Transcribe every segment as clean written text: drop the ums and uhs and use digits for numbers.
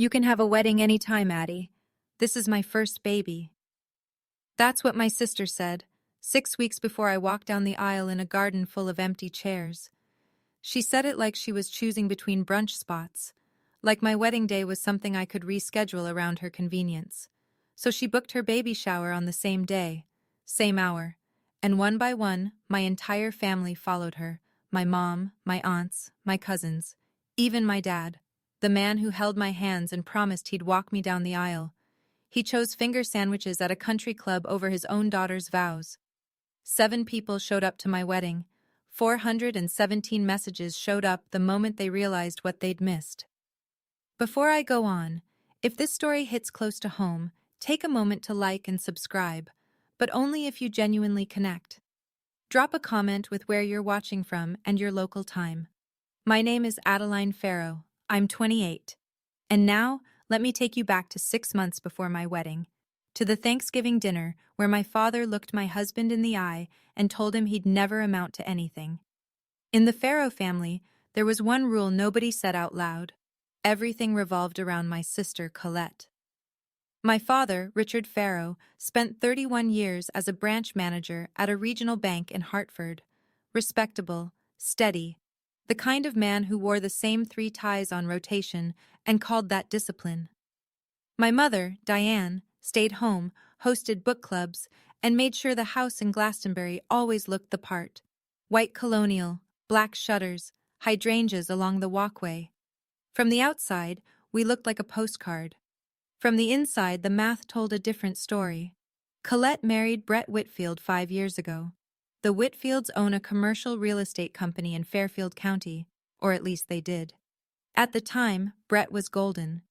You can have a wedding any time, Addie. This is my first baby. That's what my sister said, 6 weeks before I walked down the aisle in a garden full of empty chairs. She said it like she was choosing between brunch spots, like my wedding day was something I could reschedule around her convenience. So she booked her baby shower on the same day, same hour, and one by one, my entire family followed her, my mom, my aunts, my cousins, even my dad, the man who held my hands and promised he'd walk me down the aisle. He chose finger sandwiches at a country club over his own daughter's vows. 7 people showed up to my wedding. 417 messages showed up the moment they realized what they'd missed. Before I go on, if this story hits close to home, take a moment to like and subscribe, but only if you genuinely connect. Drop a comment with where you're watching from and your local time. My name is Adeline Farrow. I'm 28. And now, let me take you back to 6 months before my wedding, to the Thanksgiving dinner where my father looked my husband in the eye and told him he'd never amount to anything. In the Farrow family, there was one rule nobody said out loud. Everything revolved around my sister, Colette. My father, Richard Farrow, spent 31 years as a branch manager at a regional bank in Hartford. Respectable, steady, the kind of man who wore the same 3 ties on rotation and called that discipline. My mother, Diane, stayed home, hosted book clubs, and made sure the house in Glastonbury always looked the part. White colonial, black shutters, hydrangeas along the walkway. From the outside, we looked like a postcard. From the inside, the math told a different story. Colette married Brett Whitfield 5 years ago. The Whitfields own a commercial real estate company in Fairfield County, or at least they did. At the time, Brett was golden.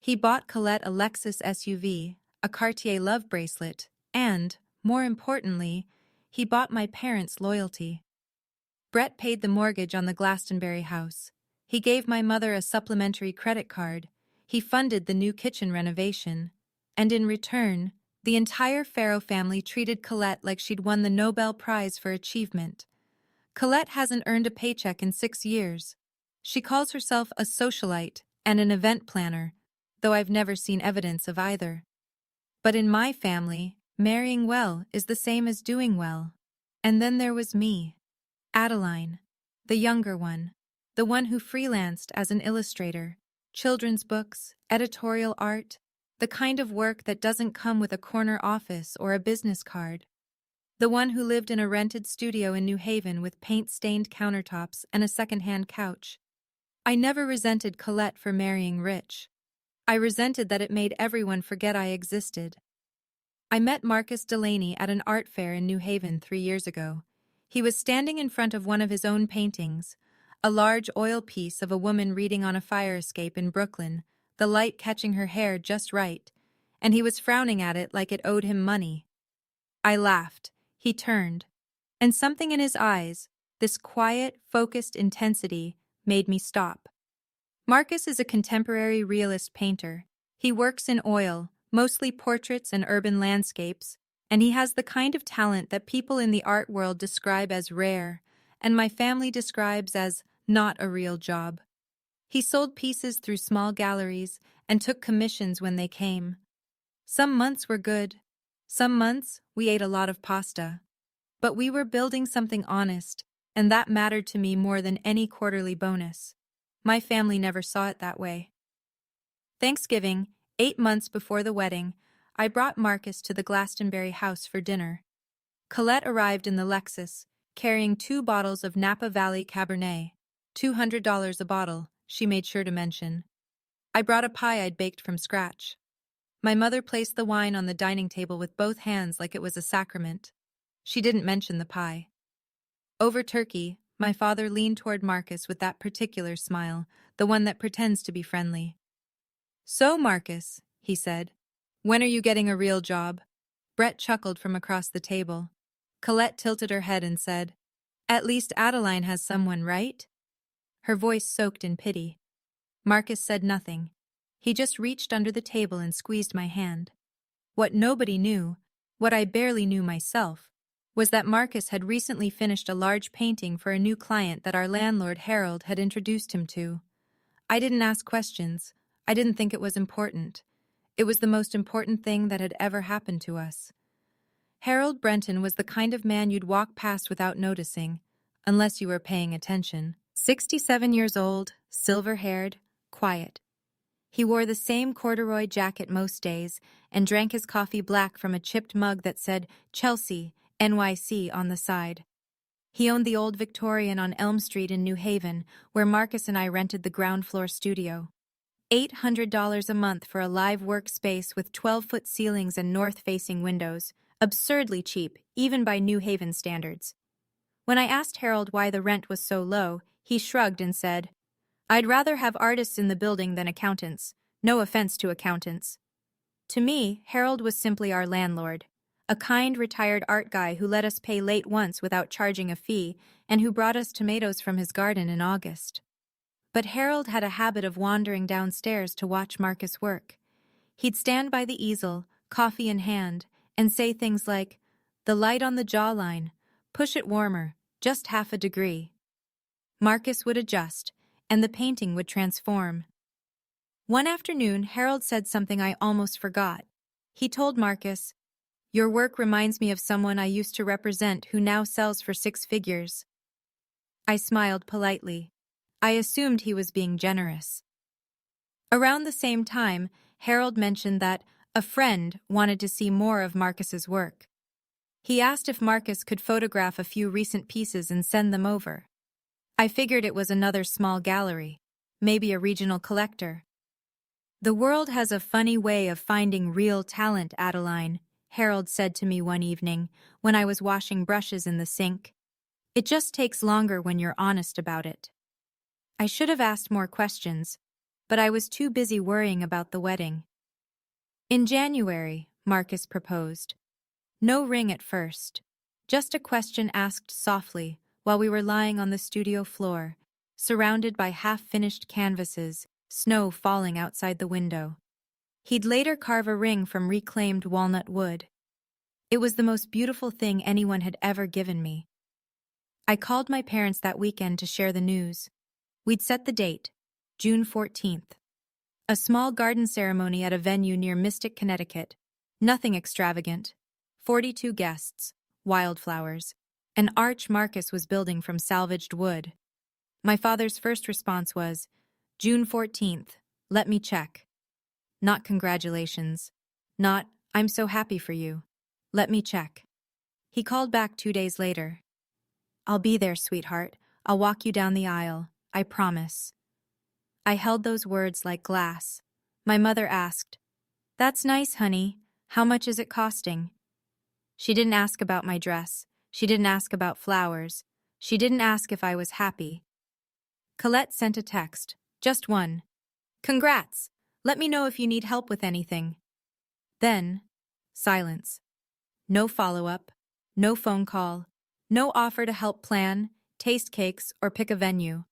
He bought Colette a Lexus SUV, a Cartier love bracelet, and, more importantly, he bought my parents' loyalty. Brett paid the mortgage on the Glastonbury house. He gave my mother a supplementary credit card. He funded the new kitchen renovation. And in return, the entire Farrow family treated Colette like she'd won the Nobel Prize for achievement. Colette hasn't earned a paycheck in 6 years. She calls herself a socialite and an event planner, though I've never seen evidence of either. But in my family, marrying well is the same as doing well. And then there was me, Adeline, the younger one, the one who freelanced as an illustrator, children's books, editorial art, the kind of work that doesn't come with a corner office or a business card. The one who lived in a rented studio in New Haven with paint-stained countertops and a second-hand couch. I never resented Colette for marrying rich. I resented that it made everyone forget I existed. I met Marcus Delaney at an art fair in New Haven 3 years ago. He was standing in front of one of his own paintings, a large oil piece of a woman reading on a fire escape in Brooklyn, the light catching her hair just right, and he was frowning at it like it owed him money. I laughed. He turned, and something in his eyes, this quiet, focused intensity, made me stop. Marcus is a contemporary realist painter. He works in oil, mostly portraits and urban landscapes, and he has the kind of talent that people in the art world describe as rare, and my family describes as not a real job. He sold pieces through small galleries and took commissions when they came. Some months were good. Some months, we ate a lot of pasta. But we were building something honest, and that mattered to me more than any quarterly bonus. My family never saw it that way. Thanksgiving, 8 months before the wedding, I brought Marcus to the Glastonbury house for dinner. Colette arrived in the Lexus, carrying 2 bottles of Napa Valley Cabernet, $200 a bottle, she made sure to mention. I brought a pie I'd baked from scratch. My mother placed the wine on the dining table with both hands like it was a sacrament. She didn't mention the pie. Over turkey, my father leaned toward Marcus with that particular smile, the one that pretends to be friendly. "So, Marcus," he said, "when are you getting a real job?" Brett chuckled from across the table. Colette tilted her head and said, "At least Adeline has someone, right?" Her voice soaked in pity. Marcus said nothing. He just reached under the table and squeezed my hand. What nobody knew, what I barely knew myself, was that Marcus had recently finished a large painting for a new client that our landlord Harold had introduced him to. I didn't ask questions. I didn't think it was important. It was the most important thing that had ever happened to us. Harold Brenton was the kind of man you'd walk past without noticing, unless you were paying attention. 67 years old, silver-haired, quiet. He wore the same corduroy jacket most days and drank his coffee black from a chipped mug that said Chelsea, NYC on the side. He owned the old Victorian on Elm Street in New Haven, where Marcus and I rented the ground-floor studio. $800 a month for a live workspace with 12-foot ceilings and north-facing windows. Absurdly cheap, even by New Haven standards. When I asked Harold why the rent was so low, he shrugged and said, "I'd rather have artists in the building than accountants. No offense to accountants." To me, Harold was simply our landlord. A kind, retired art guy who let us pay late once without charging a fee and who brought us tomatoes from his garden in August. But Harold had a habit of wandering downstairs to watch Marcus work. He'd stand by the easel, coffee in hand, and say things like, "The light on the jawline, push it warmer, just half a degree." Marcus would adjust, and the painting would transform. One afternoon, Harold said something I almost forgot. He told Marcus, "Your work reminds me of someone I used to represent who now sells for 6 figures." I smiled politely. I assumed he was being generous. Around the same time, Harold mentioned that a friend wanted to see more of Marcus's work. He asked if Marcus could photograph a few recent pieces and send them over. I figured it was another small gallery, maybe a regional collector. "The world has a funny way of finding real talent, Adeline," Harold said to me one evening when I was washing brushes in the sink. "It just takes longer when you're honest about it." I should have asked more questions, but I was too busy worrying about the wedding. In January, Marcus proposed. No ring at first, just a question asked softly while we were lying on the studio floor, surrounded by half-finished canvases, snow falling outside the window. He'd later carve a ring from reclaimed walnut wood. It was the most beautiful thing anyone had ever given me. I called my parents that weekend to share the news. We'd set the date, June 14th. A small garden ceremony at a venue near Mystic, Connecticut. Nothing extravagant. 42 guests, wildflowers, an arch Marcus was building from salvaged wood. My father's first response was, "June 14th, let me check." Not congratulations. Not, "I'm so happy for you. Let me check." He called back 2 days later. "I'll be there, sweetheart. I'll walk you down the aisle. I promise." I held those words like glass. My mother asked, "That's nice, honey. How much is it costing?" She didn't ask about my dress. She didn't ask about flowers. She didn't ask if I was happy. Colette sent a text, just one. "Congrats. Let me know if you need help with anything." Then, silence. No follow-up, no phone call, no offer to help plan, taste cakes, or pick a venue.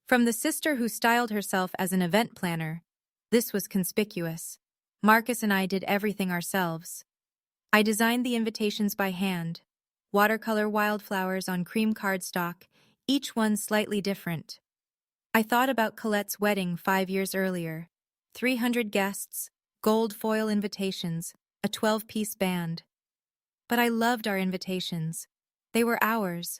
From the sister who styled herself as an event planner, this was conspicuous. Marcus and I did everything ourselves. I designed the invitations by hand, watercolor wildflowers on cream cardstock, each one slightly different. I thought about Colette's wedding 5 years earlier. 300 guests, gold foil invitations, a 12-piece band. But I loved our invitations. They were ours.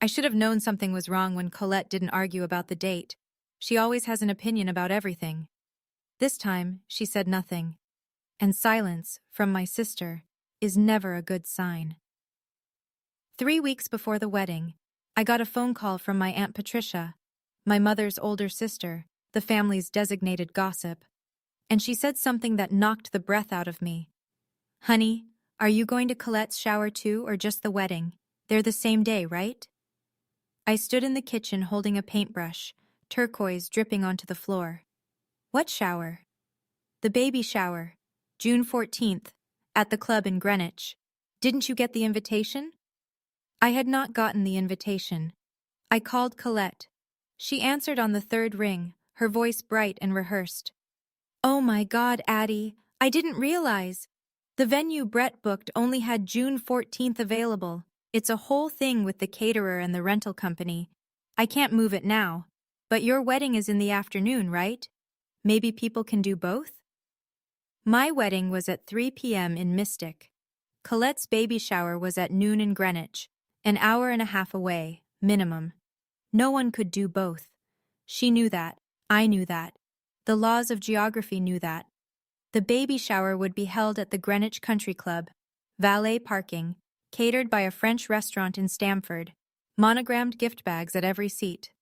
I should have known something was wrong when Colette didn't argue about the date. She always has an opinion about everything. This time, she said nothing. And silence, from my sister, is never a good sign. 3 weeks before the wedding, I got a phone call from my Aunt Patricia, my mother's older sister, the family's designated gossip. And she said something that knocked the breath out of me. "Honey, are you going to Colette's shower too, or just the wedding? They're the same day, right?" I stood in the kitchen holding a paintbrush, turquoise dripping onto the floor. "What shower?" "The baby shower, June 14th, at the club in Greenwich. Didn't you get the invitation?" I had not gotten the invitation. I called Colette. She answered on the 3rd ring, her voice bright and rehearsed. "Oh my God, Addie, I didn't realize. The venue Brett booked only had June 14th available. It's a whole thing with the caterer and the rental company. I can't move it now. But your wedding is in the afternoon, right? Maybe people can do both? My wedding was at 3 p.m. in Mystic. Colette's baby shower was at noon in Greenwich, an hour and a half away, minimum. No one could do both. She knew that. I knew that. The laws of geography knew that. The baby shower would be held at the Greenwich Country Club, valet parking, catered by a French restaurant in Stamford, monogrammed gift bags at every seat.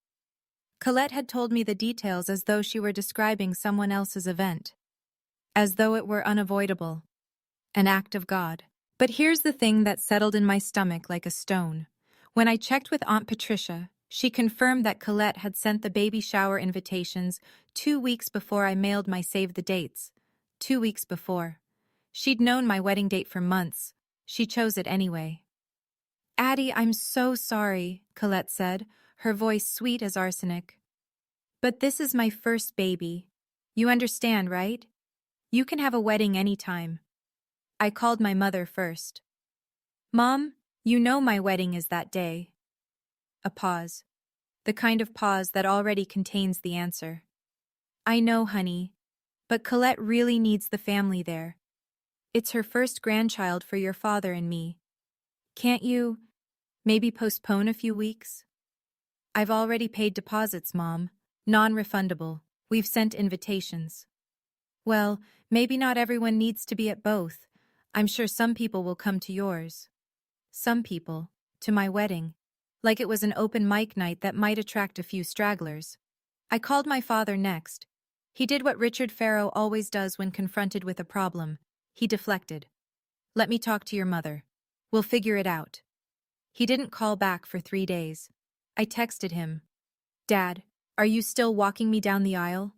Colette had told me the details as though she were describing someone else's event. As though it were unavoidable. An act of God. But here's the thing that settled in my stomach like a stone. When I checked with Aunt Patricia, she confirmed that Colette had sent the baby shower invitations 2 weeks before I mailed my save the dates. 2 weeks before. She'd known my wedding date for months. She chose it anyway. Addie, I'm so sorry, Colette said, her voice sweet as arsenic. But this is my first baby. You understand, right? You can have a wedding anytime. I called my mother first. Mom, you know my wedding is that day. A pause. The kind of pause that already contains the answer. I know, honey, but Colette really needs the family there. It's her first grandchild for your father and me. Can't you, maybe postpone a few weeks? I've already paid deposits, Mom. Non-refundable. We've sent invitations. Well, maybe not everyone needs to be at both. I'm sure some people will come to yours. Some people, to my wedding. Like it was an open mic night that might attract a few stragglers. I called my father next. He did what Richard Farrow always does when confronted with a problem. He deflected. Let me talk to your mother. We'll figure it out. He didn't call back for 3 days. I texted him. Dad, are you still walking me down the aisle?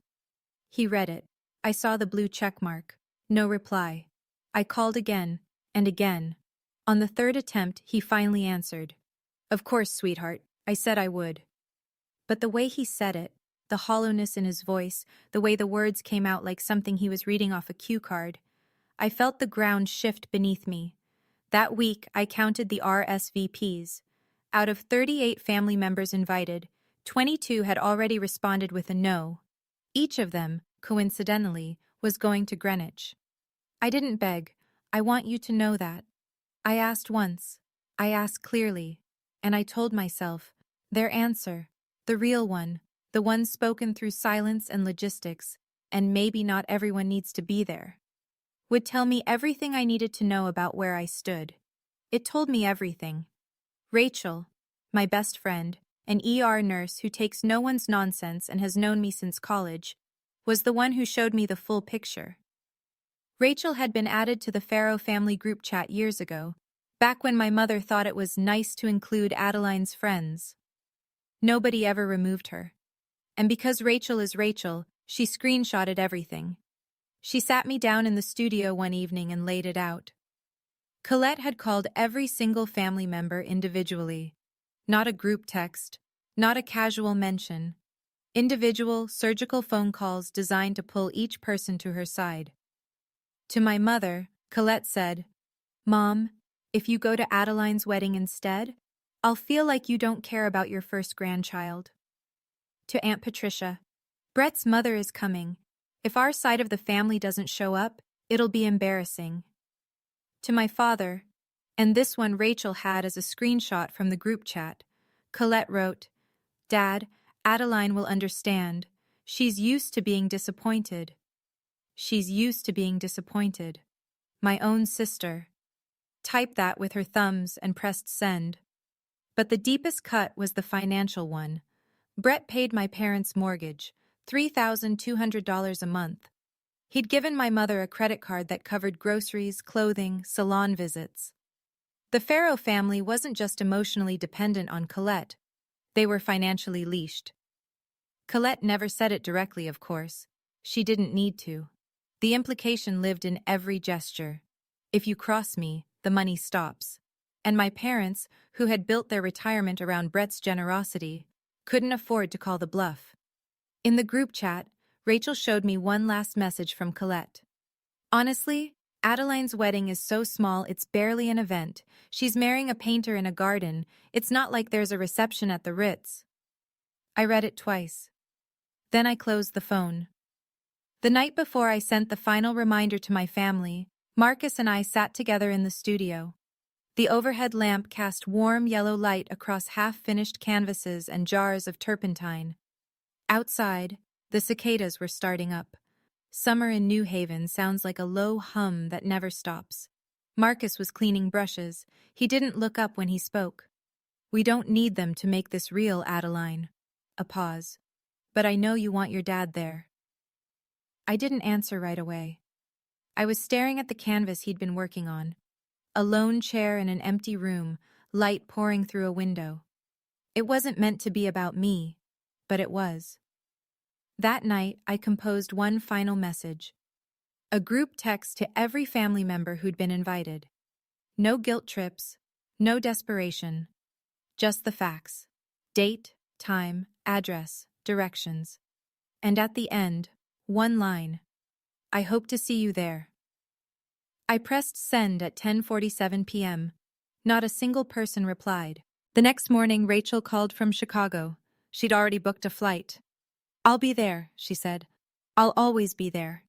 He read it. I saw the blue check mark. No reply. I called again, and again. On the 3rd attempt, he finally answered. Of course, sweetheart, I said I would. But the way he said it, the hollowness in his voice, the way the words came out like something he was reading off a cue card, I felt the ground shift beneath me. That week, I counted the RSVPs. Out of 38 family members invited, 22 had already responded with a no. Each of them, coincidentally, was going to Greenwich. I didn't beg. I want you to know that. I asked once. I asked clearly. And I told myself, their answer, the real one, the one spoken through silence and logistics, and maybe not everyone needs to be there, would tell me everything I needed to know about where I stood. It told me everything. Rachel, my best friend, an ER nurse who takes no one's nonsense and has known me since college, was the one who showed me the full picture. Rachel had been added to the Farrow family group chat years ago, back when my mother thought it was nice to include Adeline's friends. Nobody ever removed her. And because Rachel is Rachel, she screenshotted everything. She sat me down in the studio one evening and laid it out. Colette had called every single family member individually. Not a group text, not a casual mention. Individual, surgical phone calls designed to pull each person to her side. To my mother, Colette said, Mom, if you go to Adeline's wedding instead, I'll feel like you don't care about your first grandchild. To Aunt Patricia, Brett's mother is coming. If our side of the family doesn't show up, it'll be embarrassing. To my father, and this one Rachel had as a screenshot from the group chat, Colette wrote, Dad, Adeline will understand. She's used to being disappointed. She's used to being disappointed. My own sister. Typed that with her thumbs and pressed send. But the deepest cut was the financial one. Brett paid my parents' mortgage, $3,200 a month. He'd given my mother a credit card that covered groceries, clothing, salon visits. The Farrow family wasn't just emotionally dependent on Colette. They were financially leashed. Colette never said it directly, of course. She didn't need to. The implication lived in every gesture. If you cross me, the money stops. And my parents, who had built their retirement around Brett's generosity, couldn't afford to call the bluff. In the group chat, Rachel showed me one last message from Colette. Honestly, Adeline's wedding is so small it's barely an event. She's marrying a painter in a garden. It's not like there's a reception at the Ritz. I read it twice. Then I closed the phone. The night before I sent the final reminder to my family, Marcus and I sat together in the studio. The overhead lamp cast warm yellow light across half-finished canvases and jars of turpentine. Outside, the cicadas were starting up. Summer in New Haven sounds like a low hum that never stops. Marcus was cleaning brushes. He didn't look up when he spoke. "We don't need them to make this real, Adeline." A pause. "But I know you want your dad there." I didn't answer right away. I was staring at the canvas he'd been working on. A lone chair in an empty room, light pouring through a window. It wasn't meant to be about me, but it was. That night, I composed one final message. A group text to every family member who'd been invited. No guilt trips, no desperation. Just the facts. Date, time, address, directions. And at the end, one line. "I hope to see you there." I pressed send at 10:47 p.m. Not a single person replied. The next morning, Rachel called from Chicago. She'd already booked a flight. "I'll be there," she said. "I'll always be there."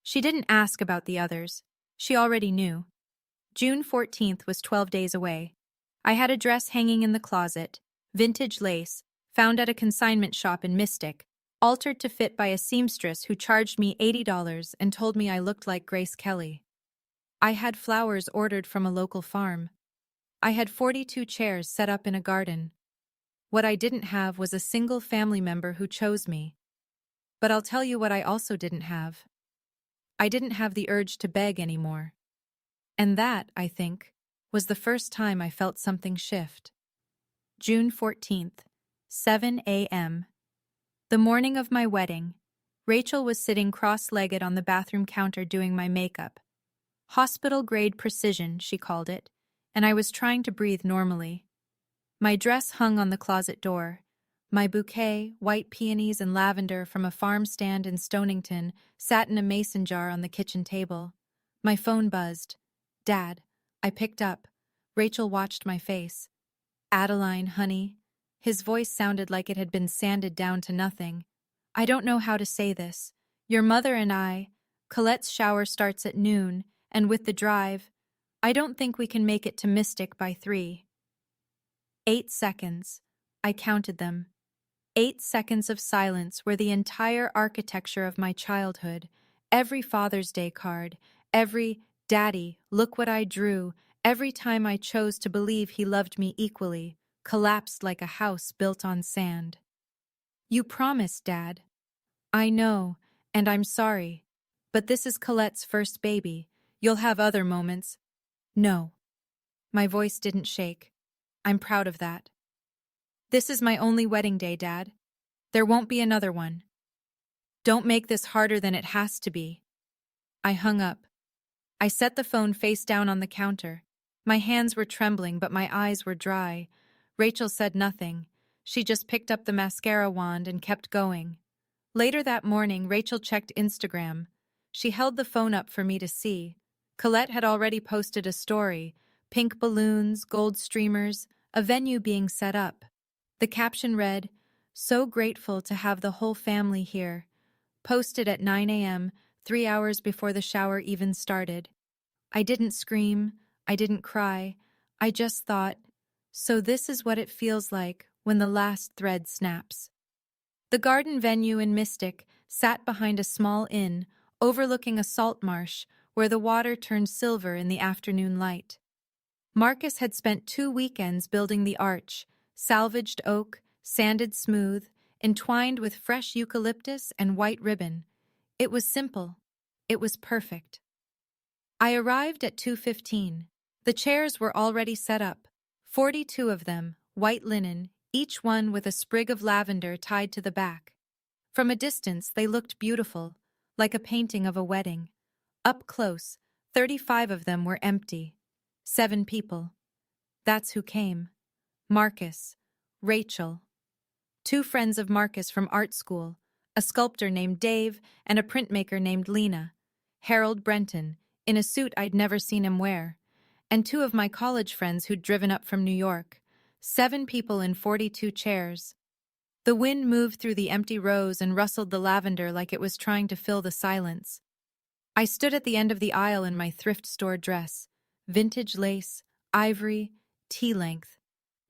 She didn't ask about the others. She already knew. June 14th was 12 days away. I had a dress hanging in the closet, vintage lace, found at a consignment shop in Mystic, altered to fit by a seamstress who charged me $80 and told me I looked like Grace Kelly. I had flowers ordered from a local farm. I had 42 chairs set up in a garden. What I didn't have was a single family member who chose me. But I'll tell you what I also didn't have. I didn't have the urge to beg anymore. And that, I think, was the first time I felt something shift. June 14th, 7 a.m. The morning of my wedding, Rachel was sitting cross-legged on the bathroom counter doing my makeup. Hospital-grade precision, she called it, and I was trying to breathe normally. My dress hung on the closet door. My bouquet, white peonies and lavender from a farm stand in Stonington, sat in a mason jar on the kitchen table. My phone buzzed. "Dad." I picked up. Rachel watched my face. "Adeline, honey." His voice sounded like it had been sanded down to nothing. "I don't know how to say this. Your mother and I, Colette's shower starts at noon, and with the drive, I don't think we can make it to Mystic by 3. 8 seconds. I counted them. 8 seconds of silence where the entire architecture of my childhood, every Father's Day card, every "Daddy, look what I drew," every time I chose to believe he loved me equally, collapsed like a house built on sand. "You promised, Dad." "I know, and I'm sorry. But this is Colette's first baby. You'll have other moments." "No." My voice didn't shake. "I'm proud of that." "This is my only wedding day, Dad. There won't be another one. Don't make this harder than it has to be." I hung up. I set the phone face down on the counter. My hands were trembling, but my eyes were dry. Rachel said nothing. She just picked up the mascara wand and kept going. Later that morning, Rachel checked Instagram. She held the phone up for me to see. Colette had already posted a story. Pink balloons, gold streamers, a venue being set up. The caption read, "So grateful to have the whole family here." Posted at 9 a.m., 3 hours before the shower even started. I didn't scream. I didn't cry. I just thought, so this is what it feels like when the last thread snaps. The garden venue in Mystic sat behind a small inn, overlooking a salt marsh where the water turned silver in the afternoon light. Marcus had spent 2 weekends building the arch, salvaged oak, sanded smooth, entwined with fresh eucalyptus and white ribbon. It was simple. It was perfect. I arrived at 2:15. The chairs were already set up, 42 of them, white linen, each one with a sprig of lavender tied to the back. From a distance, they looked beautiful, like a painting of a wedding. Up close, 35 of them were empty. 7 people. That's who came. Marcus, Rachel. 2 friends of Marcus from art school, a sculptor named Dave and a printmaker named Lena. Harold Brenton, in a suit I'd never seen him wear, and 2 of my college friends who'd driven up from New York. 7 people in 42 chairs. The wind moved through the empty rows and rustled the lavender like it was trying to fill the silence. I stood at the end of the aisle in my thrift store dress, vintage lace, ivory, tea length.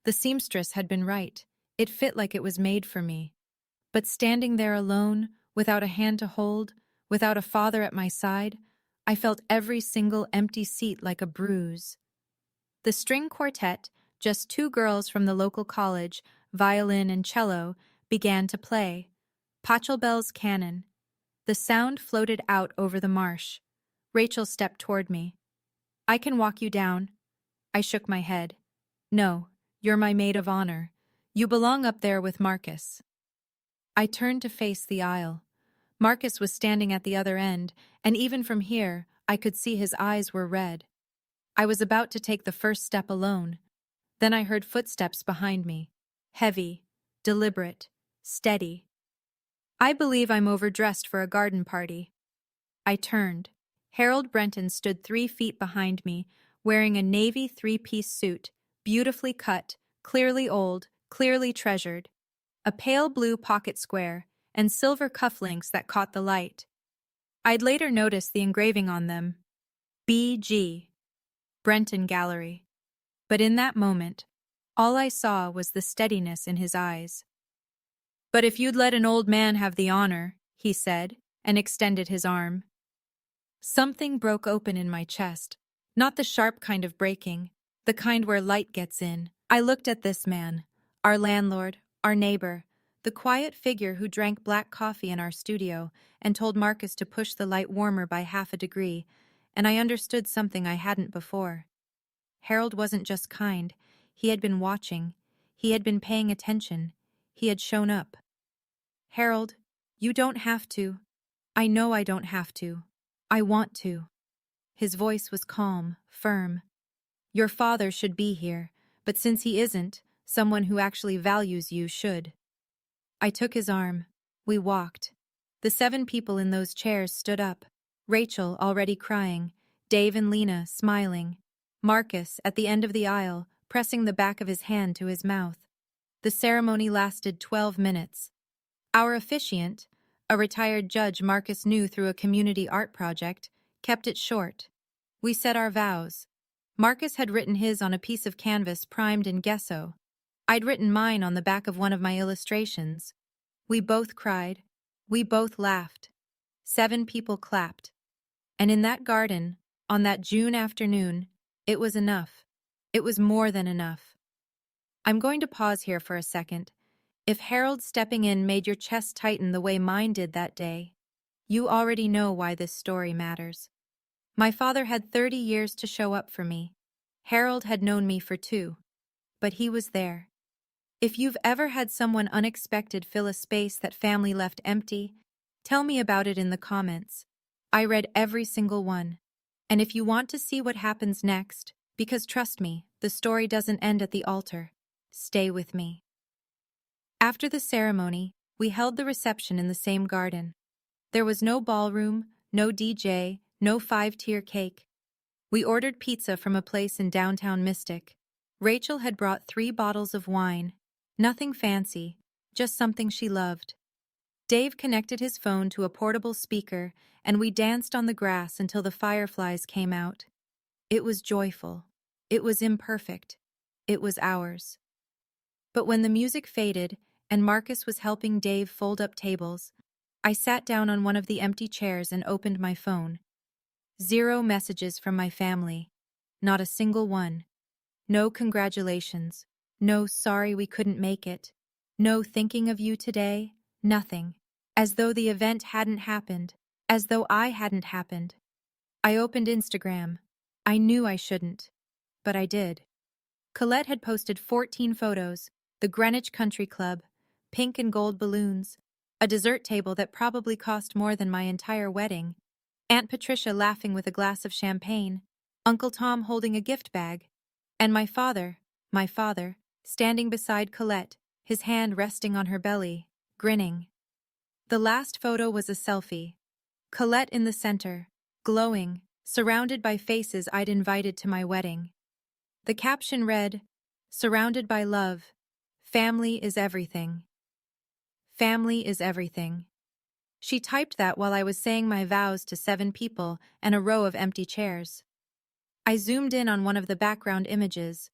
The seamstress had been right. It fit like it was made for me. But standing there alone, without a hand to hold, without a father at my side, I felt every single empty seat like a bruise. The string quartet, just two girls from the local college, violin and cello, began to play. Pachelbel's canon. The sound floated out over the marsh. Rachel stepped toward me. "I can walk you down." I shook my head. "No, you're my maid of honor. You belong up there with Marcus." I turned to face the aisle. Marcus was standing at the other end, and even from here, I could see his eyes were red. I was about to take the first step alone. Then I heard footsteps behind me. Heavy, deliberate, steady. "I believe I'm overdressed for a garden party." I turned. Harold Brenton stood 3 feet behind me, wearing a navy three-piece suit, beautifully cut, clearly old, clearly treasured. A pale blue pocket square, and silver cufflinks that caught the light. I'd later noticed the engraving on them. B.G. Brenton Gallery. But in that moment, all I saw was the steadiness in his eyes. "But if you'd let an old man have the honor," he said, and extended his arm. Something broke open in my chest. Not the sharp kind of breaking, the kind where light gets in. I looked at this man, our landlord, our neighbor, the quiet figure who drank black coffee in our studio and told Marcus to push the light warmer by half a degree, and I understood something I hadn't before. Harold wasn't just kind. He had been watching. He had been paying attention. He had shown up. "Harold, you don't have to. I know I don't have to. I want to." His voice was calm, firm. "Your father should be here, but since he isn't, someone who actually values you should." I took his arm. We walked. The 7 people in those chairs stood up. Rachel already crying, Dave and Lena smiling, Marcus at the end of the aisle, pressing the back of his hand to his mouth. The ceremony lasted 12 minutes. Our officiant, a retired judge Marcus knew through a community art project, kept it short. We said our vows. Marcus had written his on a piece of canvas primed in gesso. I'd written mine on the back of one of my illustrations. We both cried. We both laughed. 7 people clapped. And in that garden, on that June afternoon, it was enough. It was more than enough. I'm going to pause here for a second. If Harold stepping in made your chest tighten the way mine did that day, you already know why this story matters. My father had 30 years to show up for me. Harold had known me for 2. But he was there. If you've ever had someone unexpected fill a space that family left empty, tell me about it in the comments. I read every single one. And if you want to see what happens next, because trust me, the story doesn't end at the altar, stay with me. After the ceremony, we held the reception in the same garden. There was no ballroom, no DJ, no 5-tier cake. We ordered pizza from a place in downtown Mystic. Rachel had brought 3 bottles of wine. Nothing fancy, just something she loved. Dave connected his phone to a portable speaker, and we danced on the grass until the fireflies came out. It was joyful. It was imperfect. It was ours. But when the music faded and Marcus was helping Dave fold up tables, I sat down on one of the empty chairs and opened my phone. 0 messages from my family. Not a single one. No congratulations. No sorry we couldn't make it. No thinking of you today. Nothing. As though the event hadn't happened. As though I hadn't happened. I opened Instagram. I knew I shouldn't. But I did. Colette had posted 14 photos. The Greenwich Country Club. Pink and gold balloons. A dessert table that probably cost more than my entire wedding. Aunt Patricia laughing with a glass of champagne. Uncle Tom holding a gift bag. And my father, standing beside Colette, his hand resting on her belly, grinning. The last photo was a selfie. Colette in the center, glowing, surrounded by faces I'd invited to my wedding. The caption read, "Surrounded by love. Family is everything." Family is everything. She typed that while I was saying my vows to 7 people and a row of empty chairs. I zoomed in on one of the background images,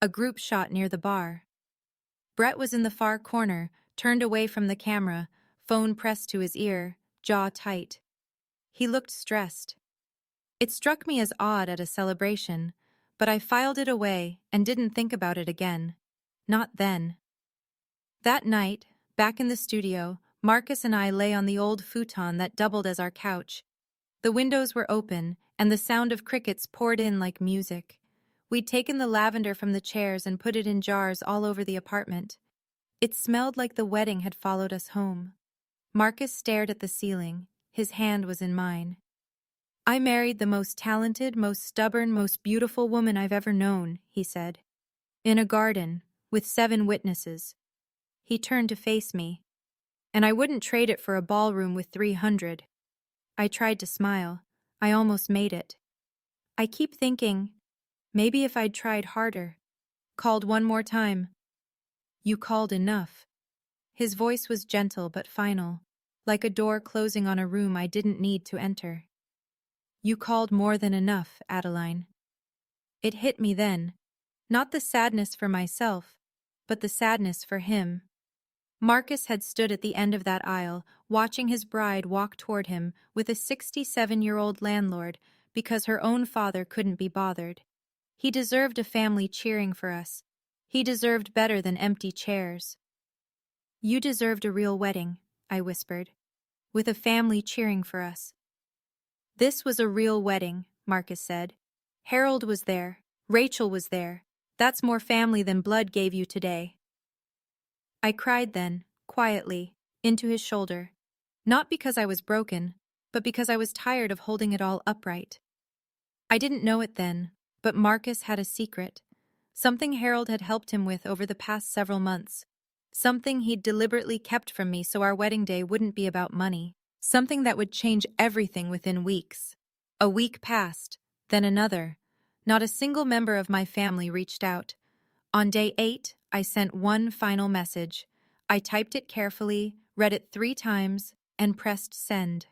a group shot near the bar. Brett was in the far corner, turned away from the camera, phone pressed to his ear, jaw tight. He looked stressed. It struck me as odd at a celebration, but I filed it away and didn't think about it again. Not then. That night, back in the studio, Marcus and I lay on the old futon that doubled as our couch. The windows were open, and the sound of crickets poured in like music. We'd taken the lavender from the chairs and put it in jars all over the apartment. It smelled like the wedding had followed us home. Marcus stared at the ceiling. His hand was in mine. I married the most talented, most stubborn, most beautiful woman I've ever known, he said. In a garden, with 7 witnesses. He turned to face me. And I wouldn't trade it for a ballroom with 300. I tried to smile. I almost made it. I keep thinking, maybe if I'd tried harder. Called one more time. You called enough. His voice was gentle but final, like a door closing on a room I didn't need to enter. You called more than enough, Adeline. It hit me then. Not the sadness for myself, but the sadness for him. Marcus had stood at the end of that aisle, watching his bride walk toward him with a 67-year-old landlord because her own father couldn't be bothered. He deserved a family cheering for us. He deserved better than empty chairs. You deserved a real wedding, I whispered, with a family cheering for us. This was a real wedding, Marcus said. Harold was there. Rachel was there. That's more family than blood gave you today. I cried then, quietly, into his shoulder. Not because I was broken, but because I was tired of holding it all upright. I didn't know it then, but Marcus had a secret. Something Harold had helped him with over the past several months. Something he'd deliberately kept from me so our wedding day wouldn't be about money. Something that would change everything within weeks. A week passed, then another. Not a single member of my family reached out. On day 8, I sent one final message. I typed it carefully, read it 3 times, and pressed send.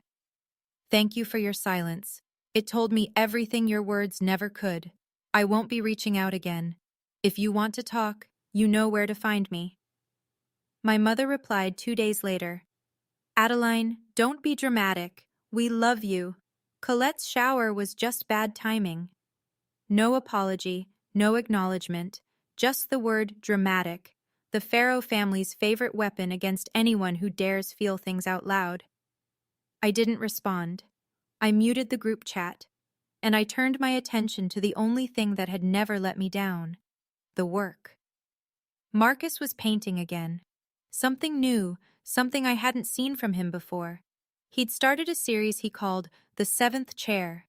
Thank you for your silence. It told me everything your words never could. I won't be reaching out again. If you want to talk, you know where to find me. My mother replied 2 days later. Adeline, don't be dramatic. We love you. Colette's shower was just bad timing. No apology, no acknowledgement, just the word dramatic, the Farrow family's favorite weapon against anyone who dares feel things out loud. I didn't respond. I muted the group chat, and I turned my attention to the only thing that had never let me down, the work. Marcus was painting again. Something new, something I hadn't seen from him before. He'd started a series he called The 7th Chair.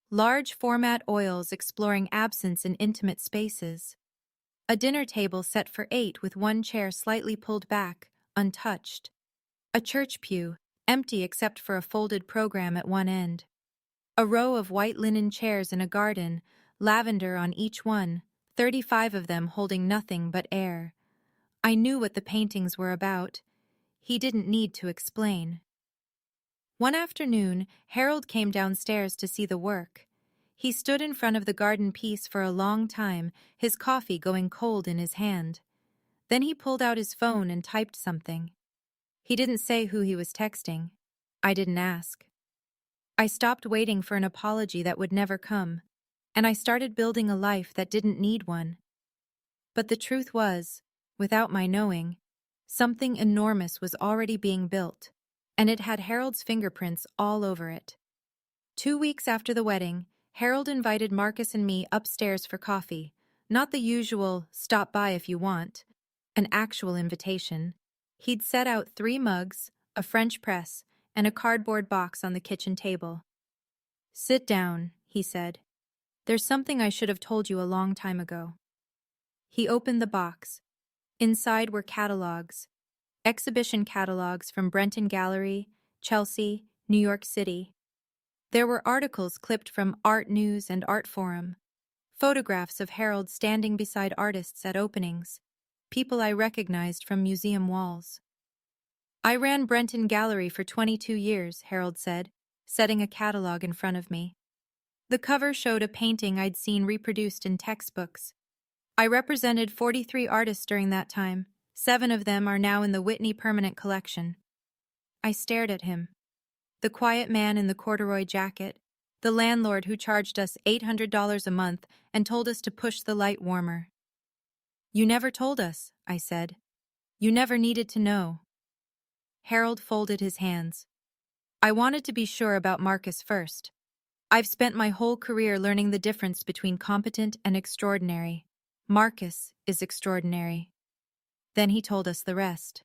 Large format oils exploring absence in intimate spaces. A dinner table set for 8 with one chair slightly pulled back, untouched. A church pew, empty except for a folded program at one end. A row of white linen chairs in a garden, lavender on each one, 35 of them holding nothing but air. I knew what the paintings were about. He didn't need to explain. One afternoon, Harold came downstairs to see the work. He stood in front of the garden piece for a long time, his coffee going cold in his hand. Then he pulled out his phone and typed something. He didn't say who he was texting. I didn't ask. I stopped waiting for an apology that would never come, and I started building a life that didn't need one. But the truth was, without my knowing, something enormous was already being built, and it had Harold's fingerprints all over it. 2 weeks after the wedding, Harold invited Marcus and me upstairs for coffee, not the usual stop by if you want, an actual invitation. He'd set out 3 mugs, a French press, and a cardboard box on the kitchen table. Sit down, he said. There's something I should have told you a long time ago. He opened the box. Inside were catalogs, exhibition catalogs from Brenton Gallery, Chelsea, New York City. There were articles clipped from Art News and Art Forum, photographs of Harold standing beside artists at openings, people I recognized from museum walls. I ran Brenton Gallery for 22 years, Harold said, setting a catalog in front of me. The cover showed a painting I'd seen reproduced in textbooks. I represented 43 artists during that time. 7 of them are now in the Whitney Permanent Collection. I stared at him. The quiet man in the corduroy jacket, the landlord who charged us $800 a month and told us to push the light warmer. You never told us, I said. You never needed to know. Harold folded his hands. I wanted to be sure about Marcus first. I've spent my whole career learning the difference between competent and extraordinary. Marcus is extraordinary. Then he told us the rest.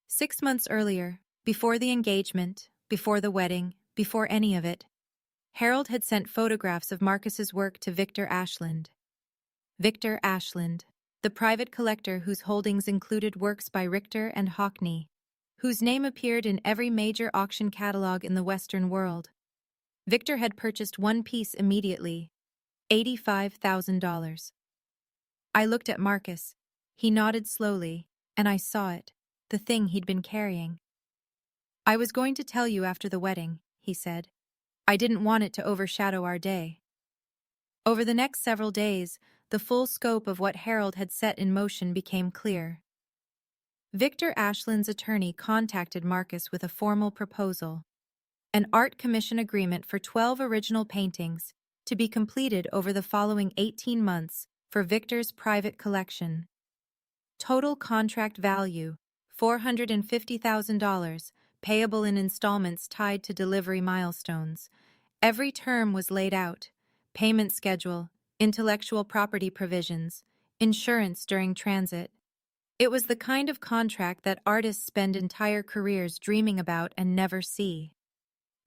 6 months earlier, before the engagement, before the wedding, before any of it, Harold had sent photographs of Marcus's work to Victor Ashland. Victor Ashland, the private collector whose holdings included works by Richter and Hockney, whose name appeared in every major auction catalog in the Western world. Victor had purchased one piece immediately, $85,000. I looked at Marcus. He nodded slowly, and I saw it, the thing he'd been carrying. I was going to tell you after the wedding, he said. I didn't want it to overshadow our day. Over the next several days, the full scope of what Harold had set in motion became clear. Victor Ashland's attorney contacted Marcus with a formal proposal, an art commission agreement for 12 original paintings to be completed over the following 18 months for Victor's private collection. Total contract value, $450,000, payable in installments tied to delivery milestones. Every term was laid out: payment schedule, intellectual property provisions, insurance during transit. It was the kind of contract that artists spend entire careers dreaming about and never see.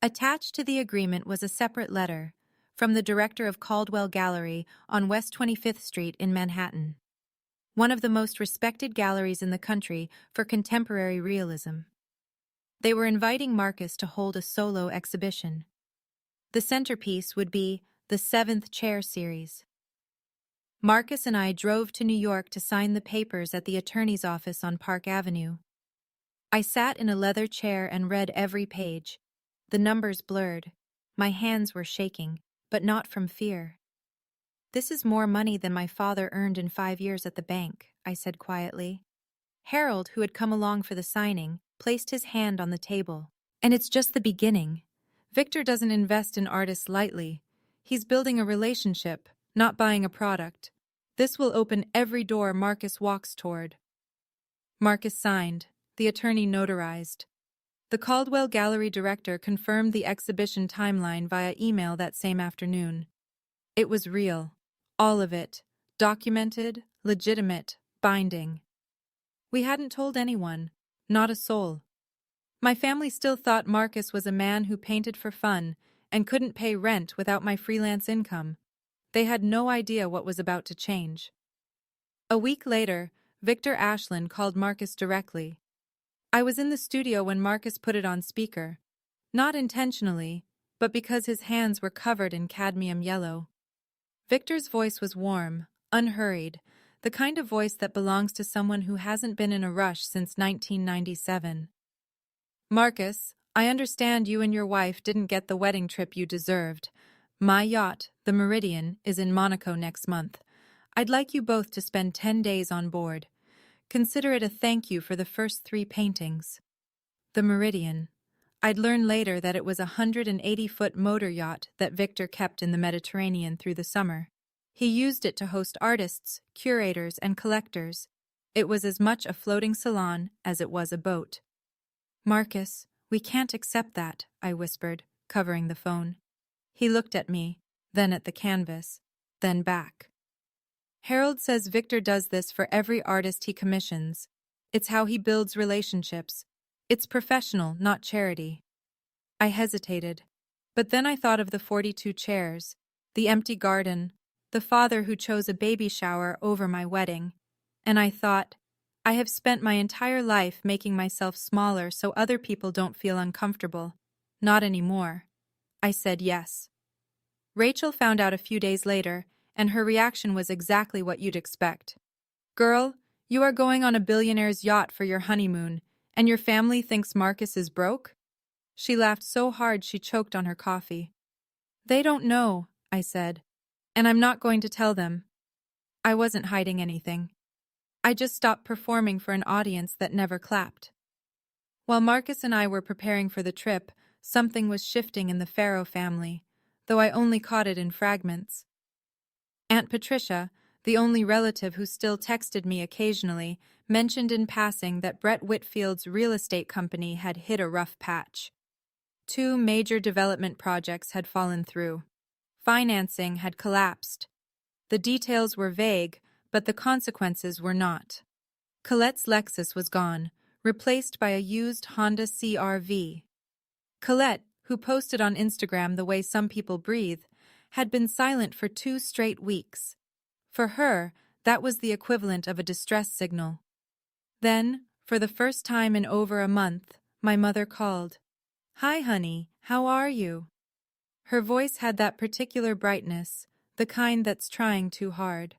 Attached to the agreement was a separate letter from the director of Caldwell Gallery on West 25th Street in Manhattan, one of the most respected galleries in the country for contemporary realism. They were inviting Marcus to hold a solo exhibition. The centerpiece would be the 7th Chair series. Marcus and I drove to New York to sign the papers at the attorney's office on Park Avenue. I sat in a leather chair and read every page. The numbers blurred. My hands were shaking, but not from fear. This is more money than my father earned in 5 years at the bank, I said quietly. Harold, who had come along for the signing, placed his hand on the table. And it's just the beginning. Victor doesn't invest in artists lightly. He's building a relationship, not buying a product. This will open every door Marcus walks toward. Marcus signed. The attorney notarized. The Caldwell Gallery director confirmed the exhibition timeline via email that same afternoon. It was real. All of it. Documented, legitimate, binding. We hadn't told anyone. Not a soul. My family still thought Marcus was a man who painted for fun and couldn't pay rent without my freelance income. They had no idea what was about to change. A week later, Victor Ashland called Marcus directly. I was in the studio when Marcus put it on speaker. Not intentionally, but because his hands were covered in cadmium yellow. Victor's voice was warm, unhurried, the kind of voice that belongs to someone who hasn't been in a rush since 1997. Marcus, I understand you and your wife didn't get the wedding trip you deserved. My yacht, the Meridian, is in Monaco next month. I'd like you both to spend 10 days on board. Consider it a thank you for the first 3 paintings. The Meridian. I'd learn later that it was a 180-foot motor yacht that Victor kept in the Mediterranean through the summer. He used it to host artists, curators, and collectors. It was as much a floating salon as it was a boat. Marcus, we can't accept that, I whispered, covering the phone. He looked at me, then at the canvas, then back. Harold says Victor does this for every artist he commissions. It's how he builds relationships. It's professional, not charity. I hesitated, but then I thought of the 42 chairs, the empty garden, the father who chose a baby shower over my wedding, and I thought, I have spent my entire life making myself smaller so other people don't feel uncomfortable. Not anymore. I said yes. Rachel found out a few days later, and her reaction was exactly what you'd expect. Girl, you are going on a billionaire's yacht for your honeymoon, And your family thinks Marcus is broke? She laughed so hard she choked on her coffee. They don't know, I said. And I'm not going to tell them. I wasn't hiding anything. I just stopped performing for an audience that never clapped. While Marcus and I were preparing for the trip, something was shifting in the Farrow family, though I only caught it in fragments. Aunt Patricia, the only relative who still texted me occasionally, mentioned in passing that Brett Whitfield's real estate company had hit a rough patch. 2 major development projects had fallen through. Financing had collapsed. The details were vague, but the consequences were not. Colette's Lexus was gone, replaced by a used Honda CR-V. Colette, who posted on Instagram the way some people breathe, had been silent for 2 straight weeks. For her, that was the equivalent of a distress signal. Then, for the first time in over a month, my mother called. "Hi, honey, how are you?" Her voice had that particular brightness, the kind that's trying too hard.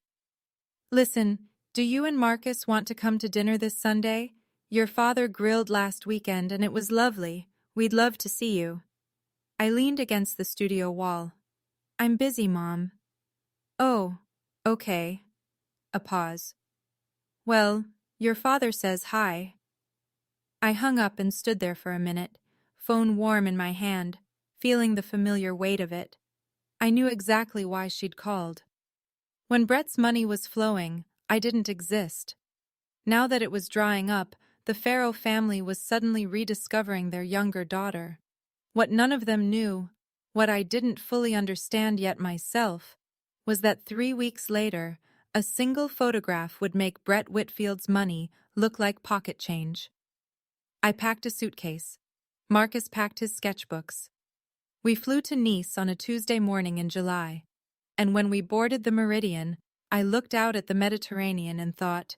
"Listen, do you and Marcus want to come to dinner this Sunday? Your father grilled last weekend and it was lovely. We'd love to see you." I leaned against the studio wall. "I'm busy, Mom." "Oh, okay." A pause. "Well, your father says hi." I hung up and stood there for a minute, phone warm in my hand, feeling the familiar weight of it. I knew exactly why she'd called. When Brett's money was flowing, I didn't exist. Now that it was drying up, the Farrow family was suddenly rediscovering their younger daughter. What none of them knew, what I didn't fully understand yet myself, was that 3 weeks later, a single photograph would make Brett Whitfield's money look like pocket change. I packed a suitcase. Marcus packed his sketchbooks. We flew to Nice on a Tuesday morning in July, and when we boarded the Meridian, I looked out at the Mediterranean and thought,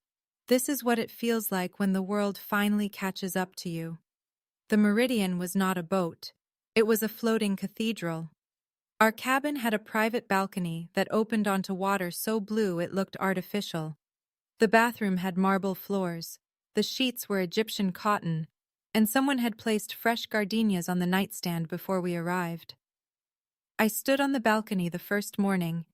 this is what it feels like when the world finally catches up to you. The Meridian was not a boat. It was a floating cathedral. Our cabin had a private balcony that opened onto water so blue it looked artificial. The bathroom had marble floors. The sheets were Egyptian cotton, and someone had placed fresh gardenias on the nightstand before we arrived. I stood on the balcony the first morning,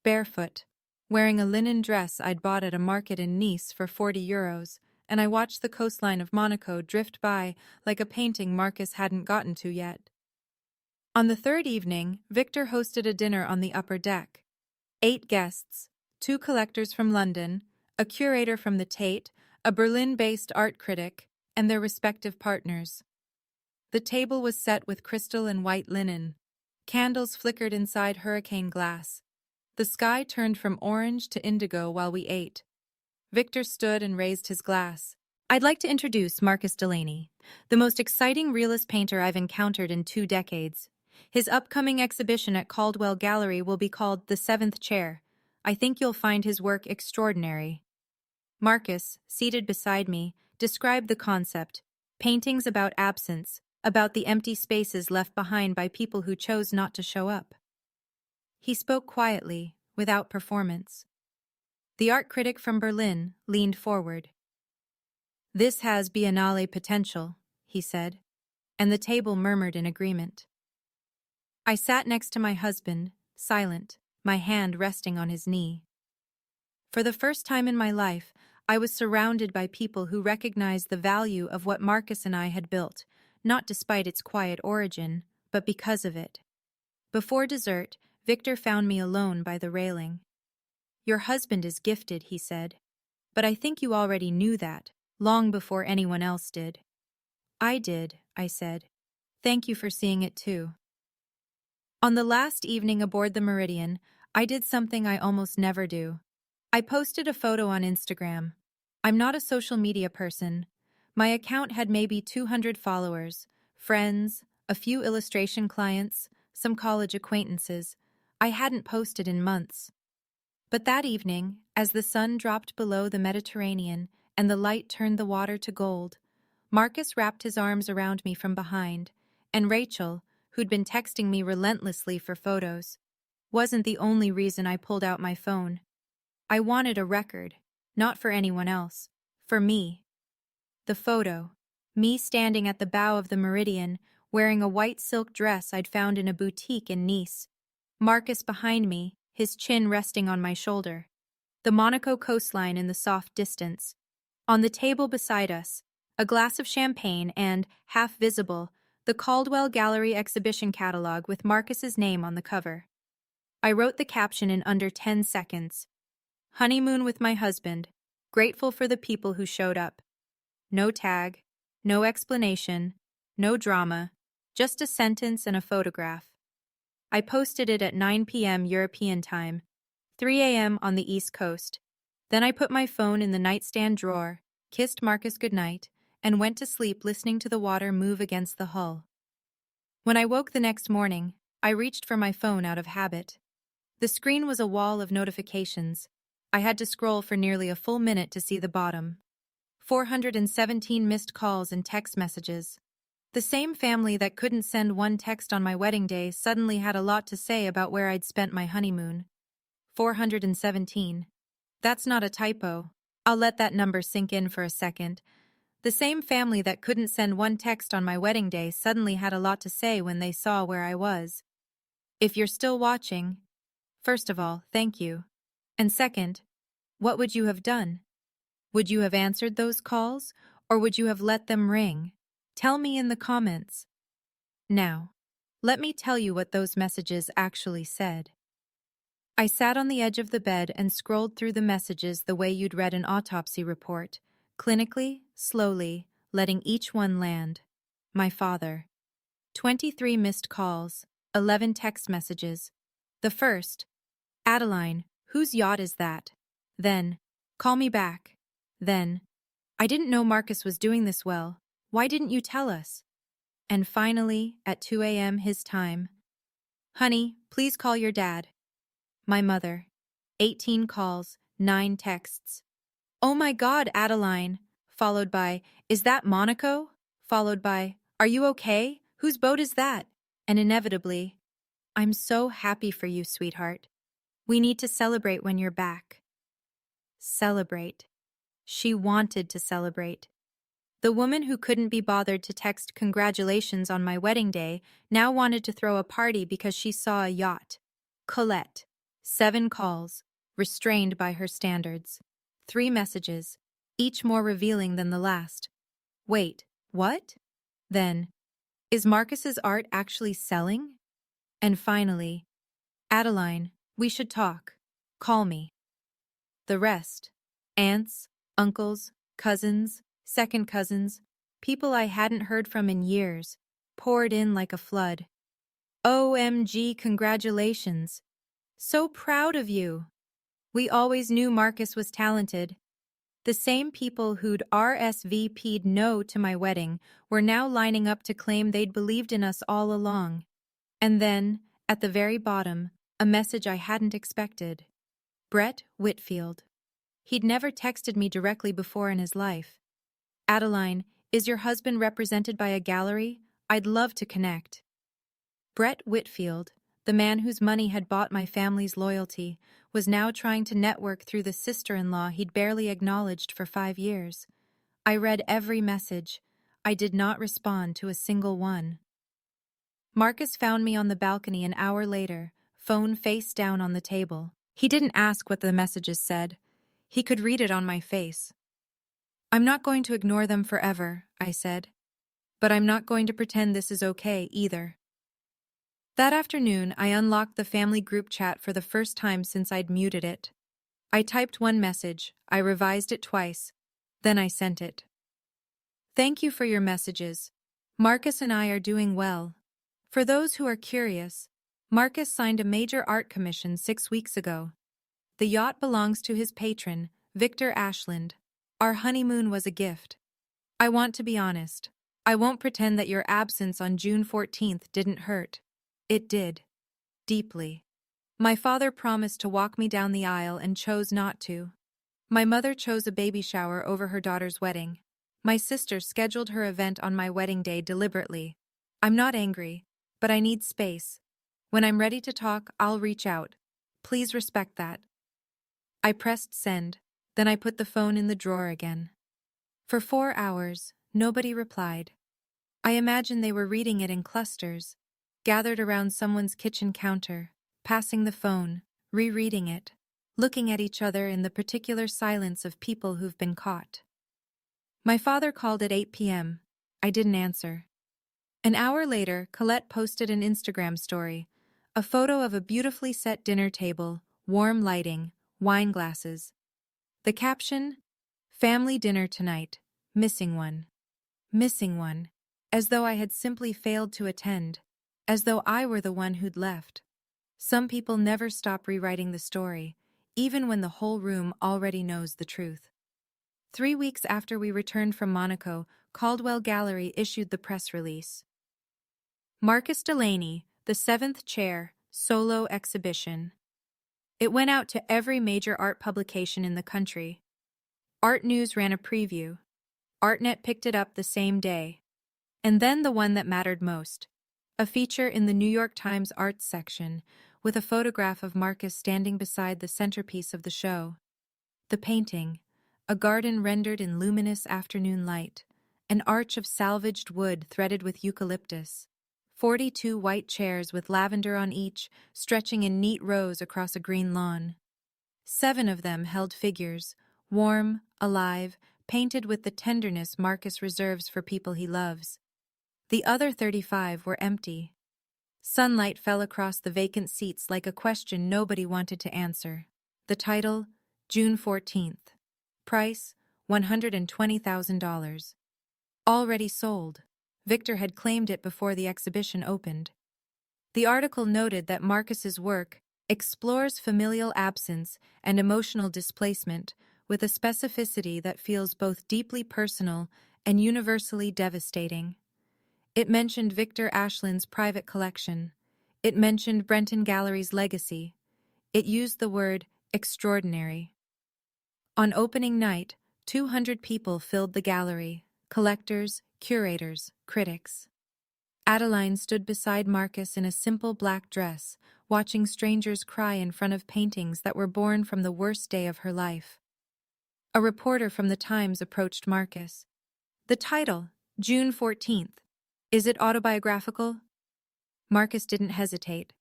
barefoot, wearing a linen dress I'd bought at a market in Nice for €40, and I watched the coastline of Monaco drift by like a painting Marcus hadn't gotten to yet. On the 3rd evening, Victor hosted a dinner on the upper deck. 8 guests, 2 collectors from London, a curator from the Tate, a Berlin-based art critic, and their respective partners. The table was set with crystal and white linen. Candles flickered inside hurricane glass. The sky turned from orange to indigo while we ate. Victor stood and raised his glass. "I'd like to introduce Marcus Delaney, the most exciting realist painter I've encountered in 2 decades. His upcoming exhibition at Caldwell Gallery will be called The Seventh Chair. I think you'll find his work extraordinary." Marcus, seated beside me, described the concept, paintings about absence, about the empty spaces left behind by people who chose not to show up. He spoke quietly, without performance. The art critic from Berlin leaned forward. "This has Biennale potential," he said, and the table murmured in agreement. I sat next to my husband, silent, my hand resting on his knee. For the first time in my life, I was surrounded by people who recognized the value of what Marcus and I had built, not despite its quiet origin, but because of it. Before dessert, Victor found me alone by the railing. "Your husband is gifted," he said. "But I think you already knew that, long before anyone else did." "I did," I said. "Thank you for seeing it too." On the last evening aboard the Meridian, I did something I almost never do. I posted a photo on Instagram. I'm not a social media person. My account had maybe 200 followers, friends, a few illustration clients, some college acquaintances. I hadn't posted in months. But that evening, as the sun dropped below the Mediterranean and the light turned the water to gold, Marcus wrapped his arms around me from behind, and Rachel, who'd been texting me relentlessly for photos, wasn't the only reason I pulled out my phone. I wanted a record, not for anyone else, for me. The photo, Me standing at the bow of the Meridian, wearing a white silk dress I'd found in a boutique in Nice. Marcus behind me, his chin resting on my shoulder. The Monaco coastline in the soft distance. On the table beside us, a glass of champagne and, half visible, the Caldwell Gallery exhibition catalog with Marcus's name on the cover. I wrote the caption in under 10 seconds. Honeymoon with my husband. Grateful for the people who showed up. No tag, no explanation, no drama, just a sentence and a photograph. I posted it at 9 p.m. European time, 3 a.m. on the East Coast. Then I put my phone in the nightstand drawer, kissed Marcus goodnight, and went to sleep listening to the water move against the hull. When I woke the next morning, I reached for my phone out of habit. The screen was a wall of notifications. I had to scroll for nearly a full minute to see the bottom. 417 missed calls and text messages. The same family that couldn't send one text on my wedding day suddenly had a lot to say about where I'd spent my honeymoon. 417. That's not a typo. I'll let that number sink in for a second. The same family that couldn't send one text on my wedding day suddenly had a lot to say when they saw where I was. If you're still watching, first of all, thank you. And second, what would you have done? Would you have answered those calls, or would you have let them ring? Tell me in the comments. Now, let me tell you what those messages actually said. I sat on the edge of the bed and scrolled through the messages the way you'd read an autopsy report, clinically, slowly, letting each one land. My father. 23 missed calls, 11 text messages. The first, Adeline, whose yacht is that? Then, call me back. Then, I didn't know Marcus was doing this well. Why didn't you tell us? And finally, at 2 a.m. his time, honey, please call your dad. My mother. 18 calls, 9 texts. Oh my God, Adeline. Followed by, is that Monaco? Followed by, are you okay? Whose boat is that? And inevitably, I'm so happy for you, sweetheart. We need to celebrate when you're back. Celebrate. She wanted to celebrate. The woman who couldn't be bothered to text congratulations on my wedding day now wanted to throw a party because she saw a yacht. Colette. 7 calls, restrained by her standards. 3 messages, each more revealing than the last. Wait, what? Then, is Marcus's art actually selling? And finally, Adeline, we should talk. Call me. The rest, aunts, uncles, cousins, second cousins, people I hadn't heard from in years, poured in like a flood. OMG, congratulations. So proud of you. We always knew Marcus was talented. The same people who'd RSVP'd no to my wedding were now lining up to claim they'd believed in us all along. And then, at the very bottom, a message I hadn't expected. Brett Whitfield. He'd never texted me directly before in his life. Adeline, is your husband represented by a gallery? I'd love to connect. Brett Whitfield, the man whose money had bought my family's loyalty, was now trying to network through the sister-in-law he'd barely acknowledged for 5 years. I read every message. I did not respond to a single one. Marcus found me on the balcony an hour later, phone face down on the table. He didn't ask what the messages said. He could read it on my face. I'm not going to ignore them forever, I said. But I'm not going to pretend this is okay either. That afternoon, I unlocked the family group chat for the first time since I'd muted it. I typed one message, I revised it twice, then I sent it. Thank you for your messages. Marcus and I are doing well. For those who are curious, Marcus signed a major art commission 6 weeks ago. The yacht belongs to his patron, Victor Ashland. Our honeymoon was a gift. I want to be honest. I won't pretend that your absence on June 14th didn't hurt. It did. Deeply. My father promised to walk me down the aisle and chose not to. My mother chose a baby shower over her daughter's wedding. My sister scheduled her event on my wedding day deliberately. I'm not angry, but I need space. When I'm ready to talk, I'll reach out. Please respect that. I pressed send, then I put the phone in the drawer again. For 4 hours, Nobody replied. I imagine they were reading it in clusters, gathered around someone's kitchen counter, passing the phone, rereading it, looking at each other in the particular silence of people who've been caught. My father called at 8 p.m. I didn't answer. An hour later, Colette posted an Instagram story, a photo of a beautifully set dinner table, warm lighting, wine glasses. The caption, "Family dinner tonight, missing one." Missing one. As though I had simply failed to attend. As though I were the one who'd left. Some people never stop rewriting the story, even when the whole room already knows the truth. 3 weeks after we returned from Monaco, Caldwell Gallery issued the press release. Marcus Delaney, the Seventh Chair, Solo Exhibition. It went out to every major art publication in the country. Art News ran a preview. ArtNet picked it up the same day. And then the one that mattered most. A feature in the New York Times Arts section, with a photograph of Marcus standing beside the centerpiece of the show. The painting, a garden rendered in luminous afternoon light, an arch of salvaged wood threaded with eucalyptus, 42 white chairs with lavender on each, stretching in neat rows across a green lawn. 7 of them held figures, warm, alive, painted with the tenderness Marcus reserves for people he loves. The other 35 were empty. Sunlight fell across the vacant seats like a question nobody wanted to answer. The title, June 14th. Price, $120,000. Already sold. Victor had claimed it before the exhibition opened. The article noted that Marcus's work explores familial absence and emotional displacement with a specificity that feels both deeply personal and universally devastating. It mentioned Victor Ashland's private collection. It mentioned Brenton Gallery's legacy. It used the word extraordinary. On opening night, 200 people filled the gallery, collectors, curators, critics. Adeline stood beside Marcus in a simple black dress, watching strangers cry in front of paintings that were born from the worst day of her life. A reporter from the Times approached Marcus. The title, June 14th. Is it autobiographical? Marcus didn't hesitate.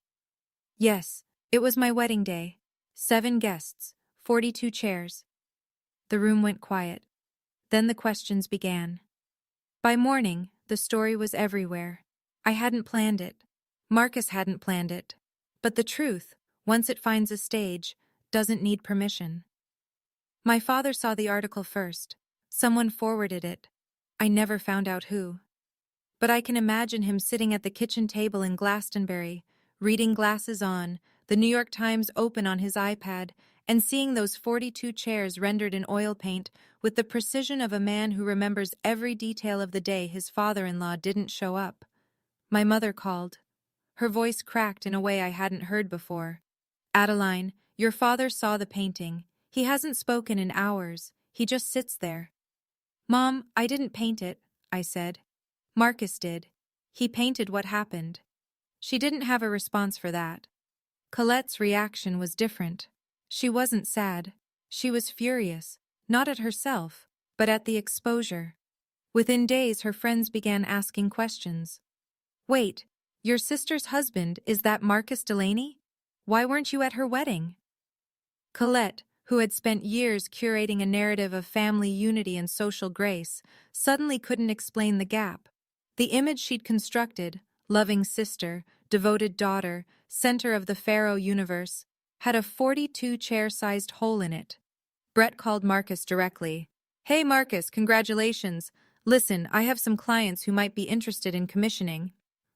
Yes, it was my wedding day. 7 guests, 42 chairs. The room went quiet. Then the questions began. By morning, the story was everywhere. I hadn't planned it. Marcus hadn't planned it. But the truth, once it finds a stage, doesn't need permission. My father saw the article first. Someone forwarded it. I never found out who. But I can imagine him sitting at the kitchen table in Glastonbury, reading glasses on, the New York Times open on his iPad, and seeing those 42 chairs rendered in oil paint with the precision of a man who remembers every detail of the day his father-in-law didn't show up. My mother called. Her voice cracked in a way I hadn't heard before. Adeline, your father saw the painting. He hasn't spoken in hours. He just sits there. Mom, I didn't paint it, I said. Marcus did. He painted what happened. She didn't have a response for that. Colette's reaction was different. She wasn't sad. She was furious, not at herself, but at the exposure. Within days, her friends began asking questions. Wait, your sister's husband, is that Marcus Delaney? Why weren't you at her wedding? Colette, who had spent years curating a narrative of family unity and social grace, suddenly couldn't explain the gap. The image she'd constructed, loving sister, devoted daughter, center of the Pharaoh universe, had a 42-chair-sized hole in it. Brett called Marcus directly. Hey Marcus, congratulations. Listen, I have some clients who might be interested in commissioning.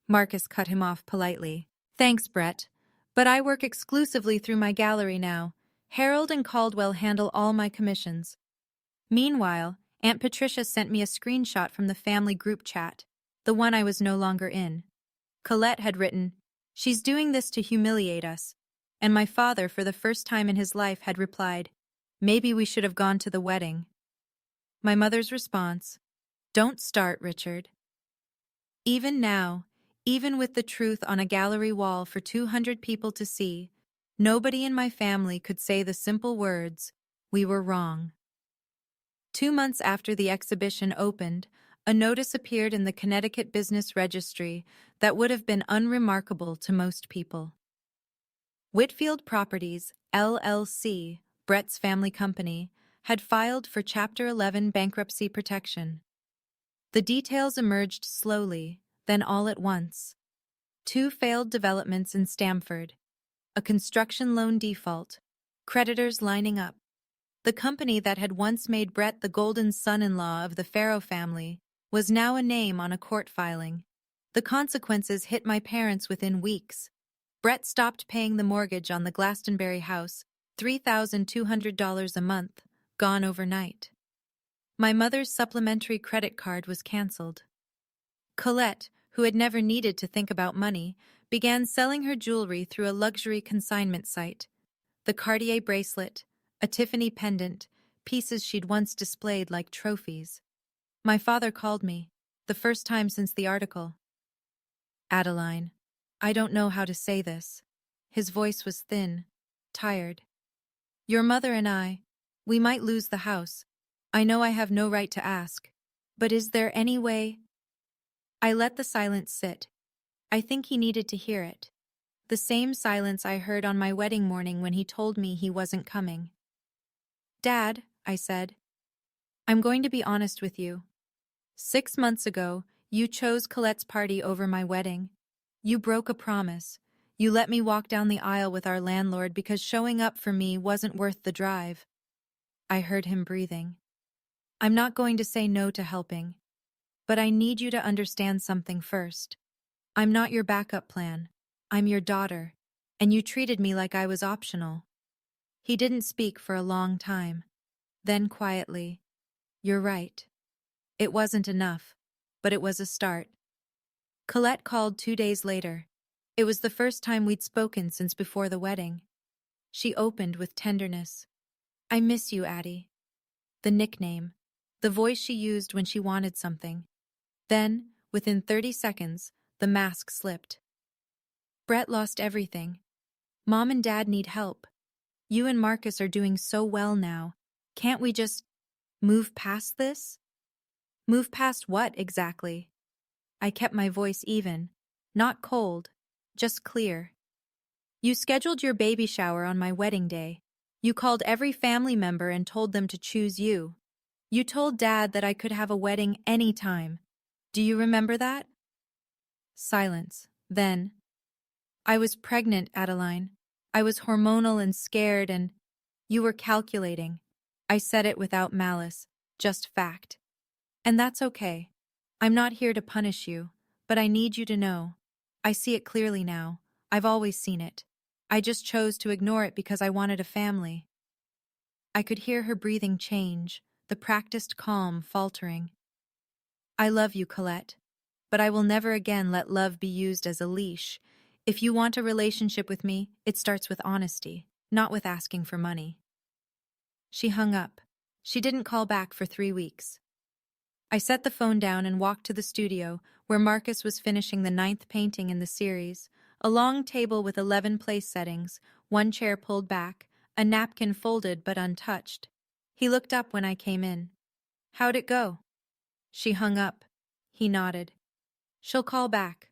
Marcus cut him off politely. Thanks, Brett. But I work exclusively through my gallery now. Harold and Caldwell handle all my commissions. Meanwhile, Aunt Patricia sent me a screenshot from the family group chat, the one I was no longer in. Colette had written, "She's doing this to humiliate us." And my father, for the first time in his life, had replied, "Maybe we should have gone to the wedding." My mother's response, "Don't start, Richard." Even now, even with the truth on a gallery wall for 200 people to see, nobody in my family could say the simple words, "We were wrong." 2 months after the exhibition opened, A notice appeared in the Connecticut Business Registry that would have been unremarkable to most people. Whitfield Properties, LLC, Brett's family company, had filed for Chapter 11 bankruptcy protection. The details emerged slowly, then all at once. 2 failed developments in Stamford, a construction loan default, creditors lining up. The company that had once made Brett the golden son-in-law of the Farrow family was now a name on a court filing. The consequences hit my parents within weeks. Brett stopped paying the mortgage on the Glastonbury house, $3,200 a month, gone overnight. My mother's supplementary credit card was canceled. Colette, who had never needed to think about money, began selling her jewelry through a luxury consignment site. The Cartier bracelet, a Tiffany pendant, pieces she'd once displayed like trophies. My father called me, the first time since the article. Adeline, I don't know how to say this. His voice was thin, tired. Your mother and we might lose the house. I know I have no right to ask. But is there any way? I let the silence sit. I think he needed to hear it. The same silence I heard on my wedding morning when he told me he wasn't coming. Dad, I said, I'm going to be honest with you. 6 months ago, you chose Colette's party over my wedding. You broke a promise. You let me walk down the aisle with our landlord because showing up for me wasn't worth the drive. I heard him breathing. I'm not going to say no to helping. But I need you to understand something first. I'm not your backup plan. I'm your daughter, and you treated me like I was optional. He didn't speak for a long time. Then quietly, you're right. It wasn't enough, but it was a start. Colette called 2 days later. It was the first time we'd spoken since before the wedding. She opened with tenderness. I miss you, Addie. The nickname, the voice she used when she wanted something. Then, within 30 seconds, the mask slipped. Brett lost everything. Mom and Dad need help. You and Marcus are doing so well now. Can't we just move past this? Move past what, exactly? I kept my voice even, not cold, just clear. You scheduled your baby shower on my wedding day. You called every family member and told them to choose you. You told Dad that I could have a wedding anytime. Do you remember that? Silence. Then, I was pregnant, Adeline. I was hormonal and scared and you were calculating. I said it without malice, just fact. And that's okay. I'm not here to punish you, but I need you to know. I see it clearly now. I've always seen it. I just chose to ignore it because I wanted a family. I could hear her breathing change, the practiced calm faltering. I love you, Colette, but I will never again let love be used as a leash. If you want a relationship with me, it starts with honesty, not with asking for money. She hung up. She didn't call back for 3 weeks. I set the phone down and walked to the studio, where Marcus was finishing the 9th painting in the series, a long table with 11 place settings, 1 chair pulled back, a napkin folded but untouched. He looked up when I came in. How'd it go? She hung up. He nodded. She'll call back.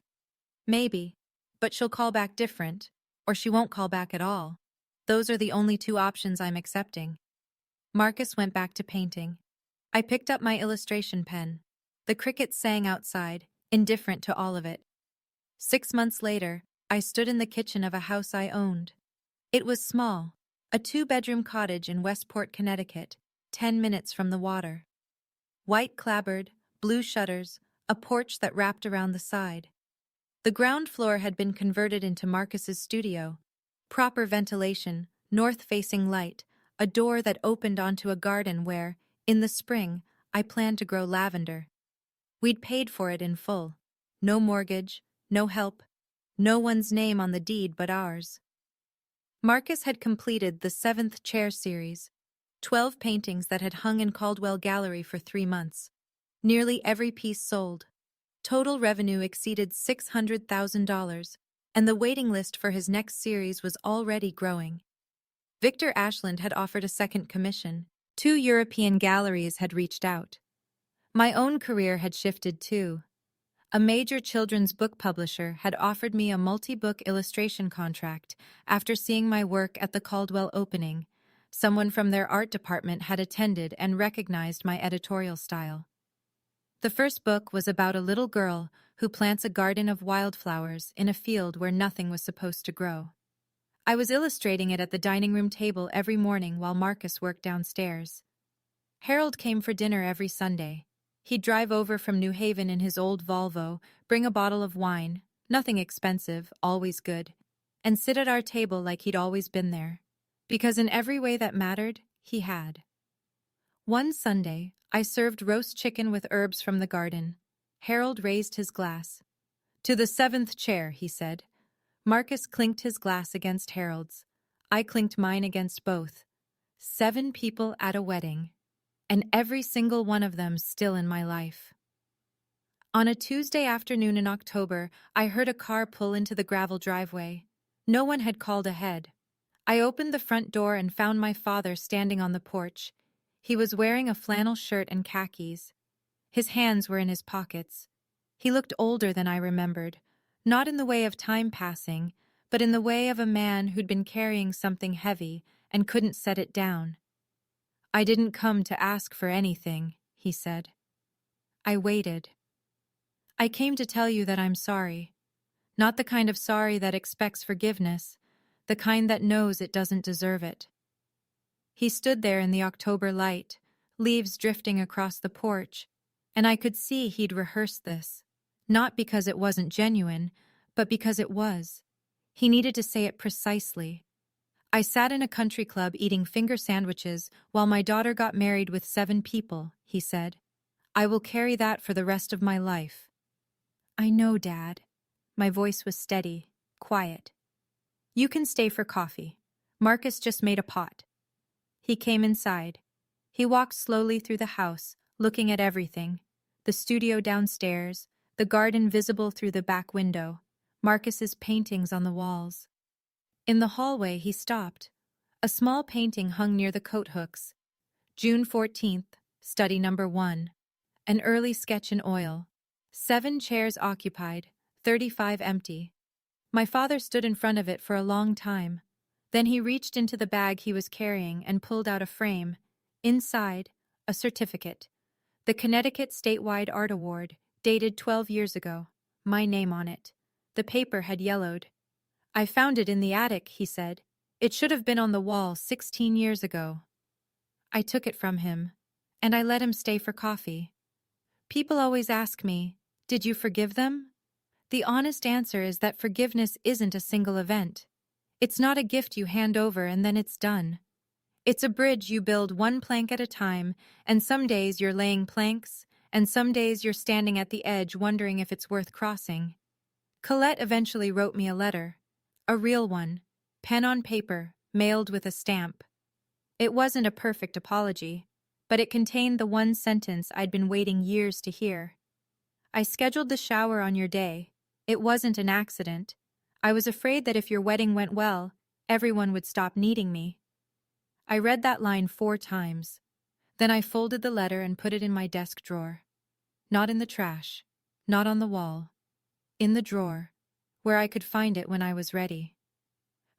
Maybe, but she'll call back different, or she won't call back at all. Those are the only 2 options I'm accepting. Marcus went back to painting. I picked up my illustration pen. The crickets sang outside, indifferent to all of it. 6 months later, I stood in the kitchen of a house I owned. It was small, a 2-bedroom cottage in Westport, Connecticut, 10 minutes from the water. White clapboard, blue shutters, a porch that wrapped around the side. The ground floor had been converted into Marcus's studio. Proper ventilation, north-facing light, a door that opened onto a garden where, in the spring, I planned to grow lavender. We'd paid for it in full. No mortgage, no help, no one's name on the deed but ours. Marcus had completed the 7th chair series, 12 paintings that had hung in Caldwell Gallery for 3 months. Nearly every piece sold. Total revenue exceeded $600,000, and the waiting list for his next series was already growing. Victor Ashland had offered a second commission. 2 European galleries had reached out. My own career had shifted too. A major children's book publisher had offered me a multi-book illustration contract after seeing my work at the Caldwell opening. Someone from their art department had attended and recognized my editorial style. The first book was about a little girl who plants a garden of wildflowers in a field where nothing was supposed to grow. I was illustrating it at the dining room table every morning while Marcus worked downstairs. Harold came for dinner every Sunday. He'd drive over from New Haven in his old Volvo, bring a bottle of wine, nothing expensive, always good, and sit at our table like he'd always been there. Because in every way that mattered, he had. One Sunday, I served roast chicken with herbs from the garden. Harold raised his glass. "To the seventh chair," he said. Marcus clinked his glass against Harold's. I clinked mine against both. 7 people at a wedding. And every single one of them still in my life. On a Tuesday afternoon in October, I heard a car pull into the gravel driveway. No one had called ahead. I opened the front door and found my father standing on the porch. He was wearing a flannel shirt and khakis. His hands were in his pockets. He looked older than I remembered, not in the way of time passing, but in the way of a man who'd been carrying something heavy and couldn't set it down. "I didn't come to ask for anything," he said. I waited. "I came to tell you that I'm sorry. Not the kind of sorry that expects forgiveness, the kind that knows it doesn't deserve it." He stood there in the October light, leaves drifting across the porch, and I could see he'd rehearsed this, not because it wasn't genuine, but because it was. He needed to say it precisely. "I sat in a country club eating finger sandwiches while my daughter got married with 7 people, he said. "I will carry that for the rest of my life." "I know, Dad." My voice was steady, quiet. "You can stay for coffee. Marcus just made a pot." He came inside. He walked slowly through the house, looking at everything. The studio downstairs, the garden visible through the back window, Marcus's paintings on the walls. In the hallway, he stopped. A small painting hung near the coat hooks. June 14th, study number 1. An early sketch in oil. 7 chairs occupied, 35 empty. My father stood in front of it for a long time. Then he reached into the bag he was carrying and pulled out a frame. Inside, a certificate. The Connecticut Statewide Art Award, dated 12 years ago. My name on it. The paper had yellowed. "I found it in the attic," he said. "It should have been on the wall 16 years ago." I took it from him, and I let him stay for coffee. People always ask me, "Did you forgive them?" The honest answer is that forgiveness isn't a single event. It's not a gift you hand over and then it's done. It's a bridge you build one plank at a time, and some days you're laying planks, and some days you're standing at the edge wondering if it's worth crossing. Colette eventually wrote me a letter. A real one, pen on paper, mailed with a stamp. It wasn't a perfect apology, but it contained the one sentence I'd been waiting years to hear. "I scheduled the shower on your day. It wasn't an accident. I was afraid that if your wedding went well, everyone would stop needing me." I read that line 4 times. Then I folded the letter and put it in my desk drawer. Not in the trash, not on the wall. In the drawer, where I could find it when I was ready.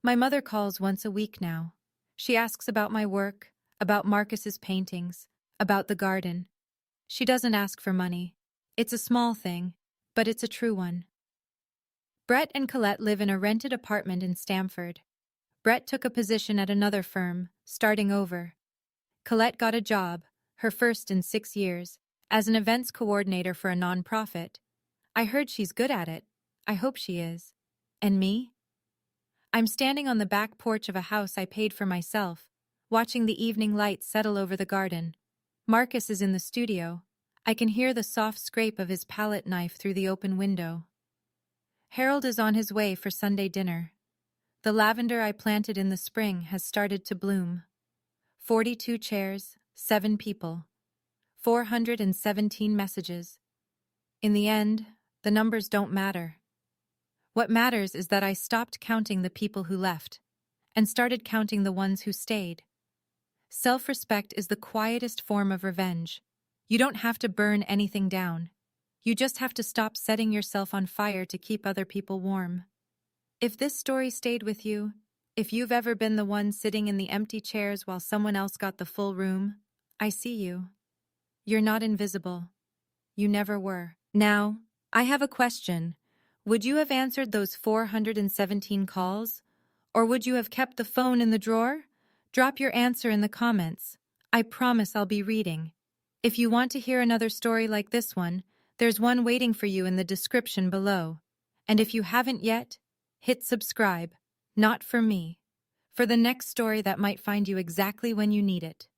My mother calls once a week now. She asks about my work, about Marcus's paintings, about the garden. She doesn't ask for money. It's a small thing, but it's a true one. Brett and Colette live in a rented apartment in Stamford. Brett took a position at another firm, starting over. Colette got a job, her first in 6 years, as an events coordinator for a nonprofit. I heard she's good at it. I hope she is. And me? I'm standing on the back porch of a house I paid for myself, watching the evening light settle over the garden. Marcus is in the studio. I can hear the soft scrape of his palette knife through the open window. Harold is on his way for Sunday dinner. The lavender I planted in the spring has started to bloom. 42 chairs, 7 people. 417 messages. In the end, the numbers don't matter. What matters is that I stopped counting the people who left and started counting the ones who stayed. Self-respect is the quietest form of revenge. You don't have to burn anything down. You just have to stop setting yourself on fire to keep other people warm. If this story stayed with you, if you've ever been the one sitting in the empty chairs while someone else got the full room, I see you. You're not invisible. You never were. Now, I have a question. Would you have answered those 417 calls? Or would you have kept the phone in the drawer? Drop your answer in the comments. I promise I'll be reading. If you want to hear another story like this one, there's one waiting for you in the description below. And if you haven't yet, hit subscribe. Not for me. For the next story that might find you exactly when you need it.